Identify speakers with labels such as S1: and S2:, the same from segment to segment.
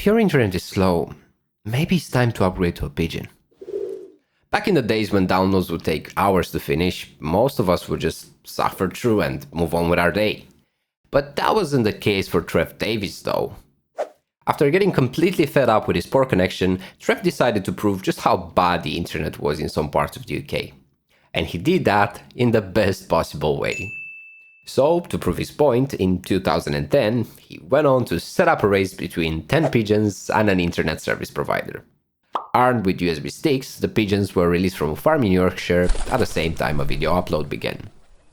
S1: if your internet is slow, maybe it's time to upgrade to a Pigeon. Back in the days when downloads would take hours to finish, most of us would just suffer through and move on with our day. But that wasn't the case for Trev Davis though. After getting completely fed up with his poor connection, Trev decided to prove just how bad the internet was in some parts of the UK. And he did that in the best possible way. So, to prove his point, in 2010, he went on to set up a race between 10 pigeons and an internet service provider. Armed with USB sticks, the pigeons were released from a farm in Yorkshire at the same time a video upload began.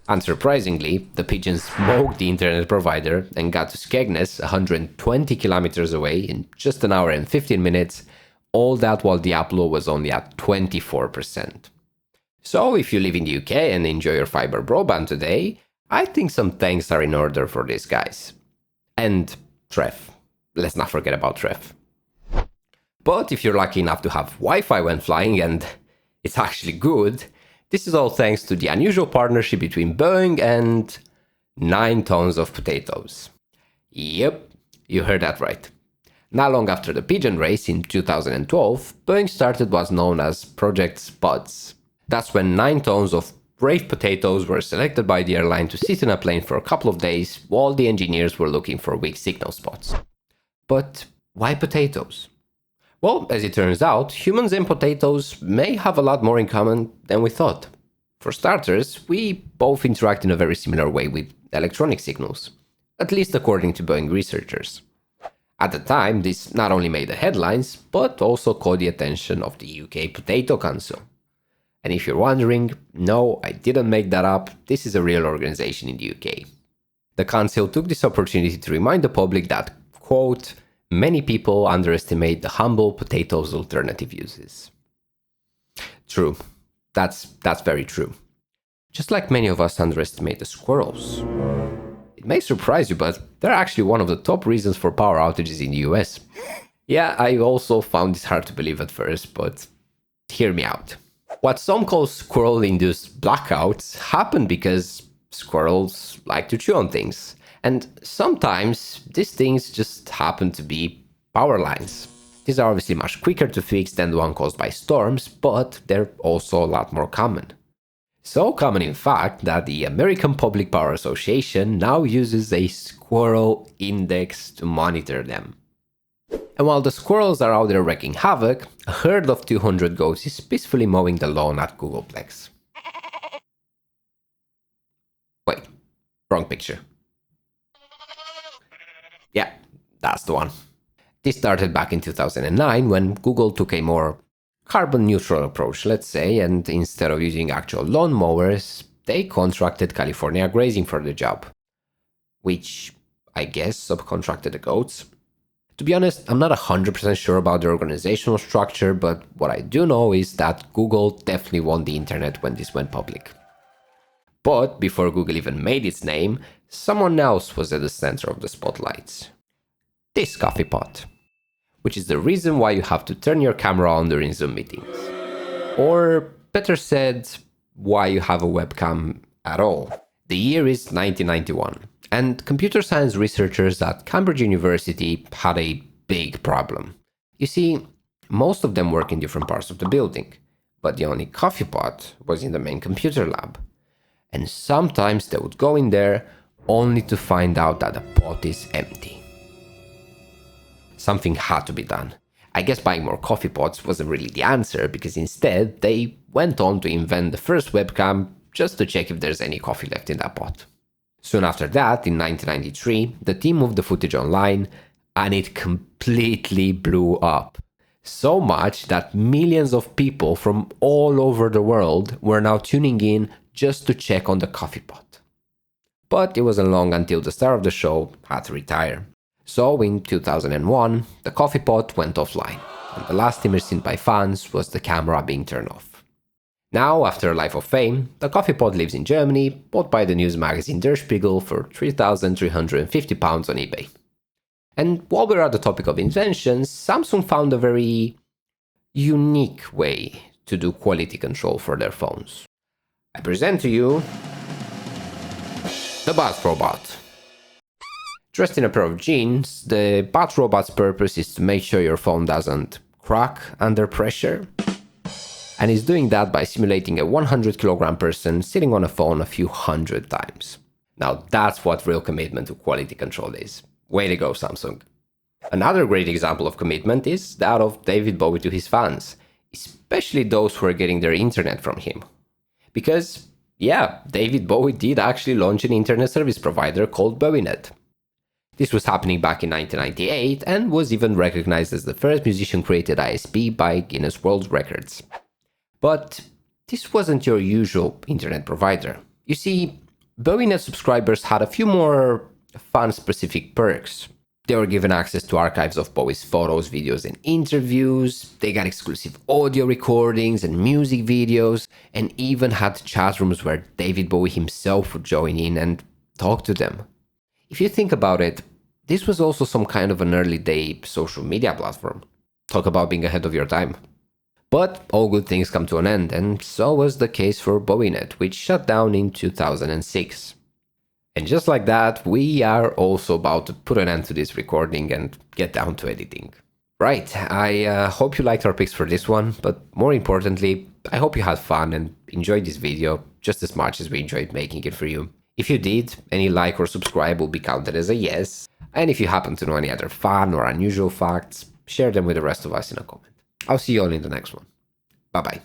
S1: Unsurprisingly, the pigeons smoked the internet provider and got to Skegness, 120 kilometers away, in just an hour and 15 minutes, all that while the upload was only at 24%. So, if you live in the UK and enjoy your fiber broadband today, I think some thanks are in order for these guys. And Trev. Let's not forget about Trev. But if you're lucky enough to have Wi-Fi when flying, and it's actually good, this is all thanks to the unusual partnership between Boeing and 9 tons of potatoes. Yep, you heard that right. Not long after the pigeon race in 2012, Boeing started what's known as Project Spuds. That's when 9 tons of brave potatoes were selected by the airline to sit in a plane for a couple of days while the engineers were looking for weak signal spots. But why potatoes? Well, as it turns out, humans and potatoes may have a lot more in common than we thought. For starters, we both interact in a very similar way with electronic signals, at least according to Boeing researchers. At the time, this not only made the headlines, but also caught the attention of the UK Potato Council. And if you're wondering, no, I didn't make that up, this is a real organization in the UK. The council took this opportunity to remind the public that, quote, many people underestimate the humble potatoes' alternative uses. True. That's very true. Just like many of us underestimate the squirrels. It may surprise you, but they're actually one of the top reasons for power outages in the US. Yeah, I also found this hard to believe at first, but hear me out. What some call squirrel-induced blackouts happen because squirrels like to chew on things. And sometimes these things just happen to be power lines. These are obviously much quicker to fix than the one caused by storms, but they're also a lot more common. So common in fact that the American Public Power Association now uses a squirrel index to monitor them. And while the squirrels are out there wreaking havoc, a herd of 200 goats is peacefully mowing the lawn at Googleplex. Wait, wrong picture. Yeah, that's the one. This started back in 2009 when Google took a more carbon neutral approach, let's say, and instead of using actual lawn mowers, they contracted California Grazing for the job. Which, I guess, subcontracted the goats. To be honest, I'm not 100% sure about the organizational structure, but what I do know is that Google definitely won the internet when this went public. But before Google even made its name, someone else was at the center of the spotlight. This coffee pot. Which is the reason why you have to turn your camera on during Zoom meetings. Or, better said, why you have a webcam at all. The year is 1991. And computer science researchers at Cambridge University had a big problem. You see, most of them work in different parts of the building, but the only coffee pot was in the main computer lab. And sometimes they would go in there only to find out that the pot is empty. Something had to be done. I guess buying more coffee pots wasn't really the answer, because instead they went on to invent the first webcam just to check if there's any coffee left in that pot. Soon after that, in 1993, the team moved the footage online, and it completely blew up. So much that millions of people from all over the world were now tuning in just to check on the coffee pot. But it wasn't long until the star of the show had to retire. So in 2001, the coffee pot went offline, and the last image seen by fans was the camera being turned off. Now, after a life of fame, the coffee pot lives in Germany, bought by the news magazine Der Spiegel for £3,350 on eBay. And while we're at the topic of inventions, Samsung found a very unique way to do quality control for their phones. I present to you the Buzz Robot. Dressed in a pair of jeans, the bat robot's purpose is to make sure your phone doesn't crack under pressure. And he's doing that by simulating a 100-kilogram person sitting on a phone a few hundred times. Now that's what real commitment to quality control is. Way to go, Samsung. Another great example of commitment is that of David Bowie to his fans, especially those who are getting their internet from him. Because, yeah, David Bowie did actually launch an internet service provider called BowieNet. This was happening back in 1998 and was even recognized as the first musician-created ISP by Guinness World Records. But this wasn't your usual internet provider. You see, BowieNet subscribers had a few more fan-specific perks. They were given access to archives of Bowie's photos, videos, and interviews. They got exclusive audio recordings and music videos, and even had chat rooms where David Bowie himself would join in and talk to them. If you think about it, this was also some kind of an early-day social media platform. Talk about being ahead of your time. But all good things come to an end, and so was the case for BowieNet, which shut down in 2006. And just like that, we are also about to put an end to this recording and get down to editing. Right, I hope you liked our picks for this one, but more importantly, I hope you had fun and enjoyed this video just as much as we enjoyed making it for you. If you did, any like or subscribe will be counted as a yes, and if you happen to know any other fun or unusual facts, share them with the rest of us in a comment. I'll see you all in the next one. Bye bye.